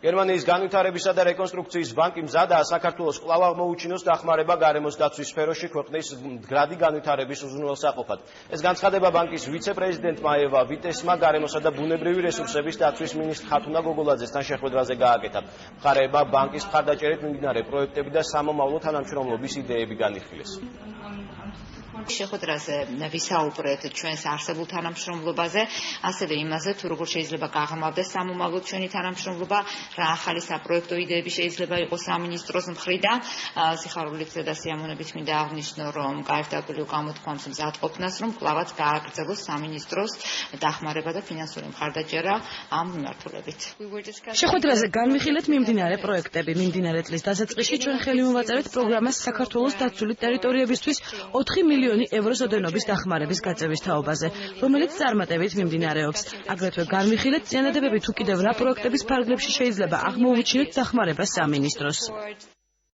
გერმანიის განვითარებისა და რეკონსტრუქციის ბანკი მზადაა საქართველოს კვლავ აღმოუჩინოს დახმარება გარემოს დაცვის სფეროში ქვეყნის მდგრადი განვითარების უზრუნველსაყოფად. ეს განცხადება ბანკის ვიცე-პრეზიდენტმა ევა ვიტესმა გარემოსა და ბუნებრივი რესურსების დაცვის მინისტრ ხათუნა გოგოლაძესთან შეხვედრაზე გააკეთა. მხარეებმა ბანკის მხარდაჭერით მიმდინარე პროექტები და სამომავლო თანამშრომლობის იდეები განიხილეს. შეხვედრაზე ვისაუბრეთ ჩვენს არსებულ თანამშრომლობაზე, ასევე იმაზე, თუ როგორ შეიძლება გაღრმავდეს სამომავლოდ ჩვენი თანამშრომლობა, რა ახალი საპროექტო იდეები შეიძლება იყოს სამინისტროს მხრიდან. სიხარულით და სიამოვნებით მინდა აღნიშნო, რომ გაერთიანებული გამოთქვამს მზადყოფნას, რომ კვლავაც გააგრძელოს სამინისტროს დახმარება და ფინანსური მხარდაჭერა ამ მიმართულებით. შეხვედრაზე განვიხილეთ მიმდინარე პროექტები. მიმდინარე წლის დასაწყისში ჩვენ ხელი მოვაწერეთ პროგრამას საქართველოს დაცული ტერიტორიებისთვის 4 მილიონი ევროს ოდენობის დახმარების გაწევის თაობაზე, რომელიც წარმატებით მიმდინარეობს. აგრეთვე განვიხილეთ წინადადებები თუ კიდევ რა პროექტების ფარგლებში შეიძლება აღმოუჩინოთ დახმარება სამინისტროს.